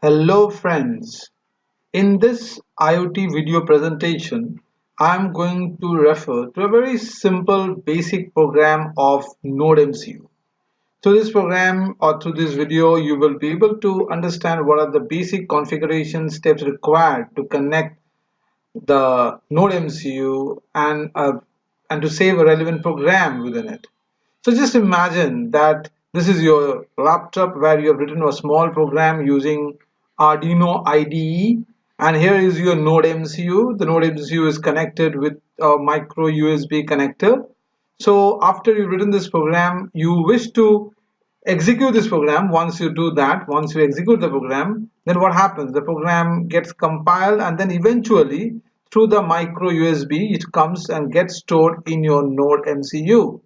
Hello friends, in this IoT video presentation, I am going to refer to a very simple basic program of NodeMCU. Through this program or through this video, you will be able to understand what are the basic configuration steps required to connect the NodeMCU and to save a relevant program within it. So just imagine that this is your laptop where you have written a small program using Arduino IDE, and here is your Node MCU. The Node MCU is connected with a micro USB connector. So after you've written this program, you wish to execute this program. Once you do that, once you execute the program, then what happens? The program gets compiled, and then eventually through the micro USB it comes and gets stored in your Node MCU,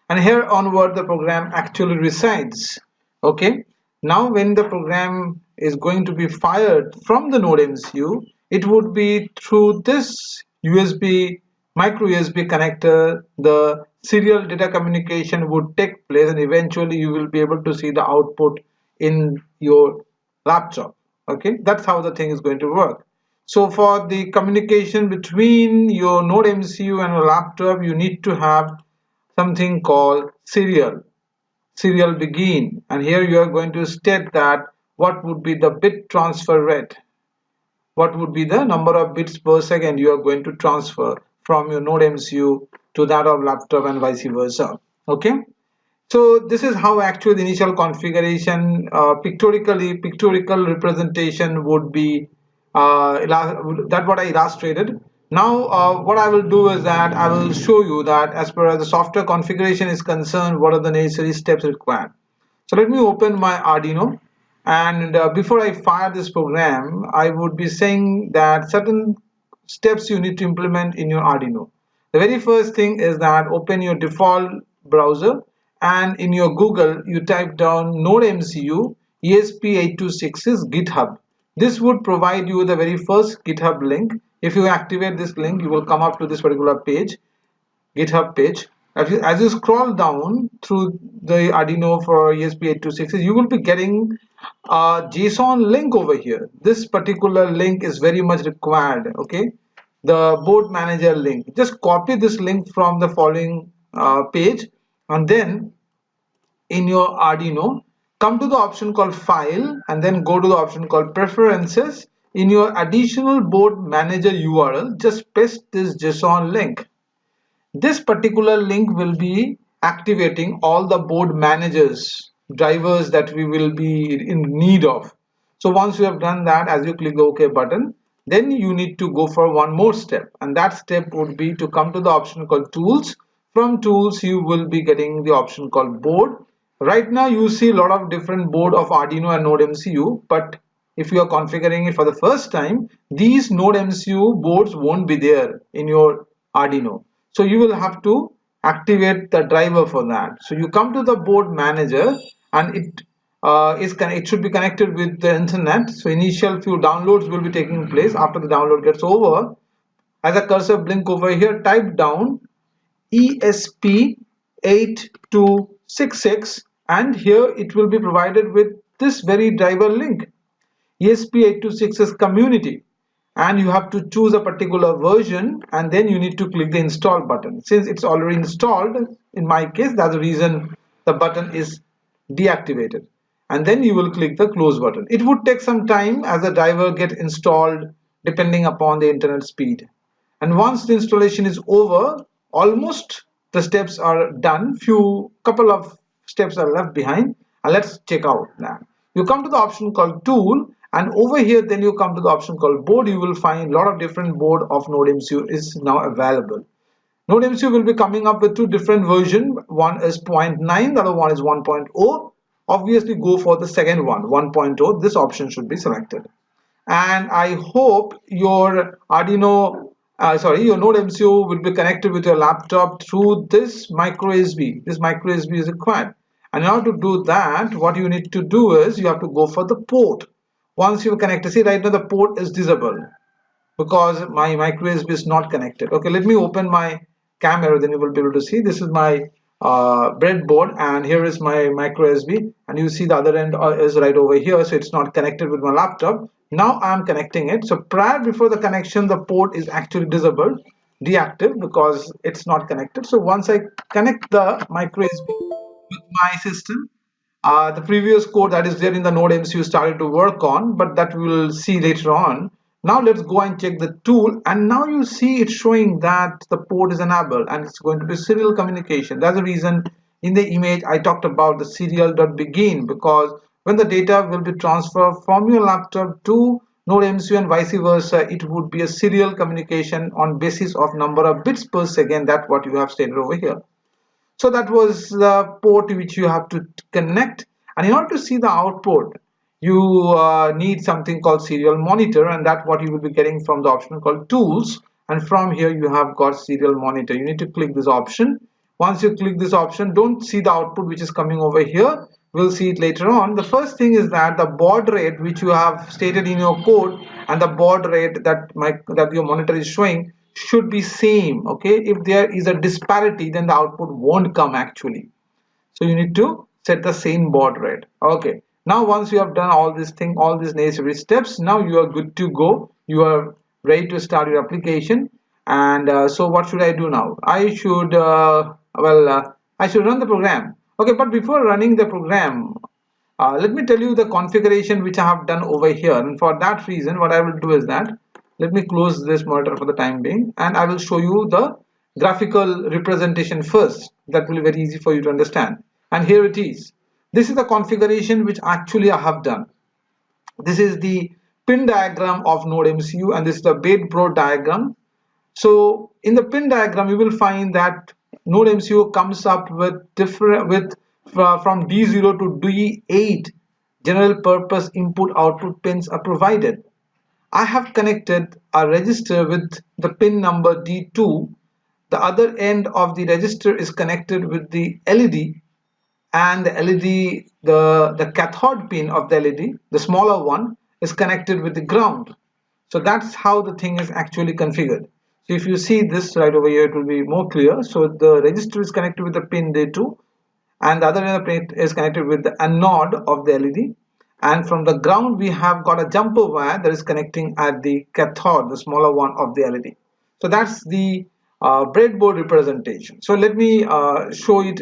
and here onward the program actually resides. Okay, now when the program is going to be fired from the Node MCU, it would be through this USB micro USB connector. The serial data communication would take place, and eventually you will be able to see the output in your laptop. Okay, that's how the thing is going to work. So for the communication between your Node MCU and a laptop, you need to have something called serial begin, and here you are going to state that what would be the bit transfer rate, what would be the number of bits per second you are going to transfer from your Node MCU to that of laptop and vice versa. Okay, so this is how actually the initial configuration, pictorial representation would be, that what I illustrated. Now what I will do is that I will show you that as per as the software configuration is concerned, what are the necessary steps required. So let me open my Arduino, and before I fire this program, I would be saying that certain steps you need to implement in your Arduino. The very first thing is that open your default browser, and in your Google you type down NodeMCU ESP8266 GitHub. This would provide you the very first GitHub link. If you activate this link, you will come up to this particular page, GitHub page. As you scroll down through the Arduino for ESP8266, you will be getting a JSON link over here. This particular link is very much required. Okay, the board manager link. Just copy this link from the following page, and then in your Arduino, come to the option called File, and then go to the option called Preferences. In your additional board manager URL, just paste this JSON link. This particular link will be activating all the board managers drivers that we will be in need of. So once you have done that, as you click the OK button, then you need to go for one more step, and that step would be to come to the option called Tools. From Tools, you will be getting the option called Board. Right now you see a lot of different board of Arduino and NodeMCU, but if you are configuring it for the first time, these NodeMCU boards won't be there in your Arduino. So you will have to activate the driver for that. So you come to the board manager, and it should be connected with the internet. So initial few downloads will be taking place. After the download gets over, as a cursor blink over here, type down ESP8266, and here it will be provided with this very driver link, ESP8266 community, and you have to choose a particular version, and then you need to click the install button. Since it's already installed, in my case, that's the reason the button is deactivated, and then you will click the close button. It would take some time as the driver gets installed depending upon the internet speed, and once the installation is over, almost the steps are done. Couple of steps are left behind, and let's check out that. You come to the option called Tool, and over here then you come to the option called Board. You will find a lot of different board of NodeMCU is now available. NodeMCU will be coming up with two different versions. One is 0.9, the other one is 1.0. Obviously go for the second one, 1.0. This option should be selected, and I hope your Arduino your NodeMCU will be connected with your laptop through this micro USB. This micro USB is required, and in order to do that, what you need to do is you have to go for the port. Once you connect, see right now the port is disabled because my micro USB is not connected. Okay, let me open my camera, then you will be able to see. This is my breadboard, and here is my micro USB, and you see the other end is right over here, so it's not connected with my laptop. Now I'm connecting it. So before the connection, the port is actually disabled, deactive, because it's not connected. So once I connect the micro USB with my system, the previous code that is there in the NodeMCU started to work on, but that we will see later on. Now let's go and check the tool, and now you see it's showing that the port is enabled and it's going to be serial communication. That's the reason in the image I talked about the serial.begin, because when the data will be transferred from your laptop to NodeMCU and vice versa, it would be a serial communication on basis of number of bits per second. That's what you have stated over here. So that was the port which you have to connect, and in order to see the output you need something called serial monitor, and that's what you will be getting from the option called tools. And from here you have got serial monitor. You need to click this option. Once you click this option, don't see the output which is coming over here, we'll see it later on. The first thing is that the baud rate which you have stated in your code and the baud rate that your monitor is showing should be same. Okay, if there is a disparity, then the output won't come actually. So you need to set the same baud rate. Okay, now once you have done all these necessary steps, now you are good to go. You are ready to start your application. And so what should I do now? I should I should run the program. Okay, but before running the program, let me tell you the configuration which I have done over here. And for that reason, what I will do is that let me close this monitor for the time being, and I will show you the graphical representation first. That will be very easy for you to understand. And here it is. This is the configuration which actually I have done. This is the pin diagram of NodeMCU, and this is the breadboard diagram. So in the pin diagram, you will find that NodeMCU comes up with from D0 to D8 general purpose input output pins are provided. I have connected a register with the pin number D2. The other end of the register is connected with the LED, and the LED, the cathode pin of the LED, the smaller one, is connected with the ground. So that's how the thing is actually configured. So if you see this right over here, it will be more clear. So the register is connected with the pin D2, and the other end of the pin is connected with the anode of the LED. And from the ground, we have got a jumper wire that is connecting at the cathode, the smaller one of the LED. So that's the breadboard representation. So let me show it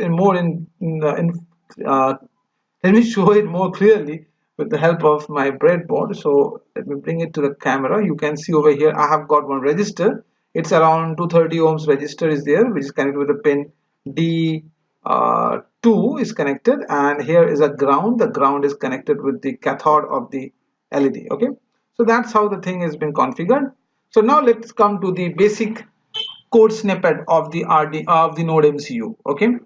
let me show it more clearly with the help of my breadboard. So let me bring it to the camera. You can see over here I have got one register. It's around 230 ohms register is there, which is connected with the pin D2 is connected, and here is a ground. The ground is connected with the cathode of the LED. Okay, so that's how the thing has been configured. So now let's come to the basic code snippet of the NodeMCU. Okay,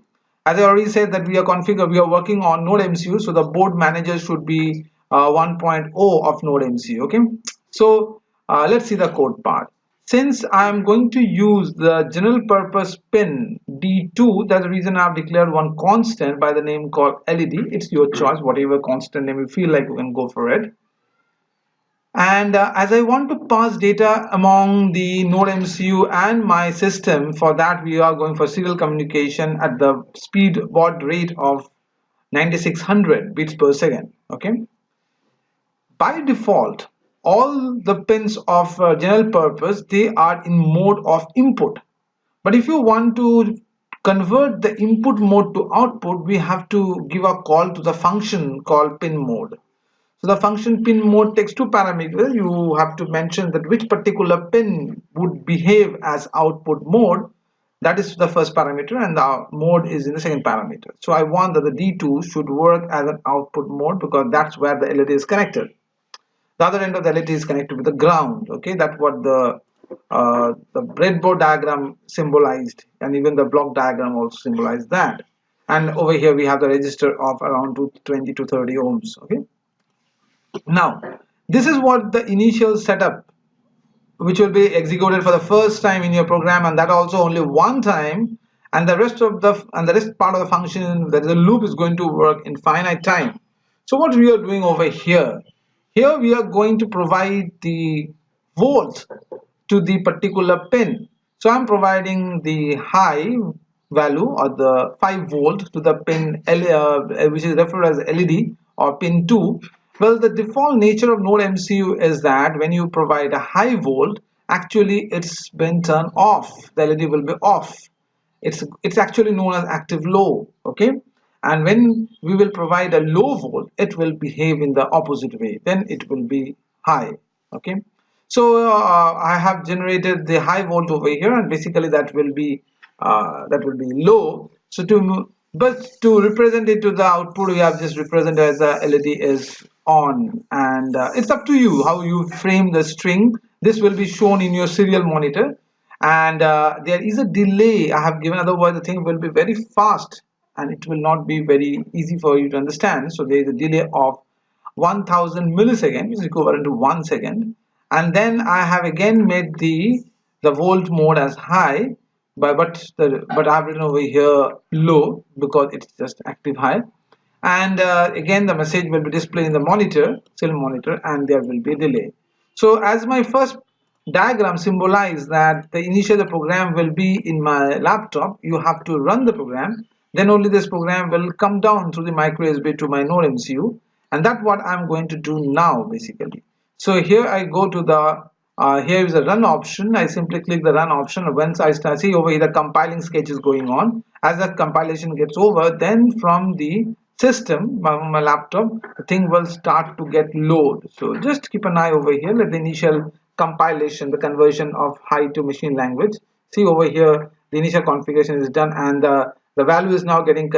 as I already said that we are working on NodeMCU, so the board manager should be 1.0 of NodeMCU. Okay, so let's see the code part. Since I am going to use the general purpose pin D2, that's the reason I have declared one constant by the name called LED. It's your choice, whatever constant name you feel like, you can go for it. And as I want to pass data among the NodeMCU and my system, for that we are going for serial communication at the speed baud rate of 9600 bits per second. Okay. By default, all the pins of general purpose, they are in mode of input. But if you want to convert the input mode to output, we have to give a call to the function called pin mode. So the function pin mode takes two parameters. You have to mention that which particular pin would behave as output mode. That is the first parameter, and the mode is in the second parameter. So I want that the D2 should work as an output mode because that's where the LED is connected. The other end of the LED is connected with the ground. Okay, that's what the breadboard diagram symbolized, and even the block diagram also symbolized that. And over here we have the register of around 220 to 30 ohms. Okay. Now, this is what the initial setup which will be executed for the first time in your program, and that also only one time, and the rest part of the function, that is a loop, is going to work in finite time. So what we are doing over here we are going to provide the volts to the particular pin. So I'm providing the high value or the 5 volt to the pin which is referred as LED or pin 2. Well, the default nature of Node MCU is that when you provide a high volt, actually it's been turned off. The LED will be off. It's actually known as active low. Okay, and when we will provide a low volt, it will behave in the opposite way. Then it will be high. Okay, so I have generated the high volt over here, and basically that will be low. So to represent it to the output, we have just represented as the LED is on, and it's up to you how you frame the string. This will be shown in your serial monitor, and there is a delay I have given. Otherwise, the thing will be very fast, and it will not be very easy for you to understand. So there is a delay of 1000 milliseconds, which is equivalent to 1 second. And then I have again made the volt mode as high, but I've written over here low because it's just active high. And again the message will be displayed in the serial monitor, and there will be a delay. So as my first diagram symbolize that the initial the program will be in my laptop, you have to run the program, then only this program will come down through the micro USB to my Node MCU, and that's what I'm going to do now basically. So here I go to the here is a run option. I simply click the run option. Once I start, see over here the compiling sketch is going on. As the compilation gets over, then from the system, my laptop, the thing will start to get load. So just keep an eye over here. Let the initial compilation, the conversion of high to machine language. See over here, the initial configuration is done, and the value is now getting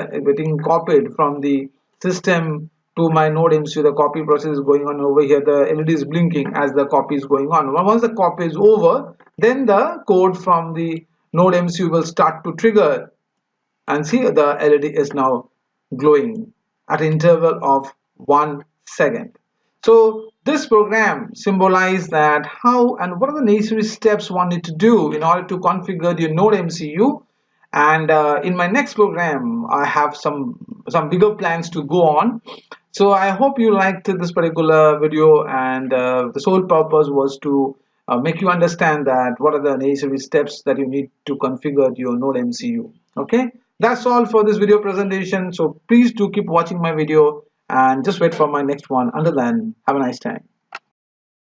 copied from the system to my Node MCU. The copy process is going on over here. The LED is blinking as the copy is going on. Once the copy is over, then the code from the Node MCU will start to trigger, and see the LED is now glowing at an interval of 1 second. So this program symbolizes that how and what are the necessary steps one need to do in order to configure your Node MCU. And in my next program, I have some bigger plans to go on. So I hope you liked this particular video, and the sole purpose was to make you understand that what are the necessary steps that you need to configure your Node MCU. Okay, that's all for this video presentation. So please do keep watching my video and just wait for my next one. Until then, have a nice time.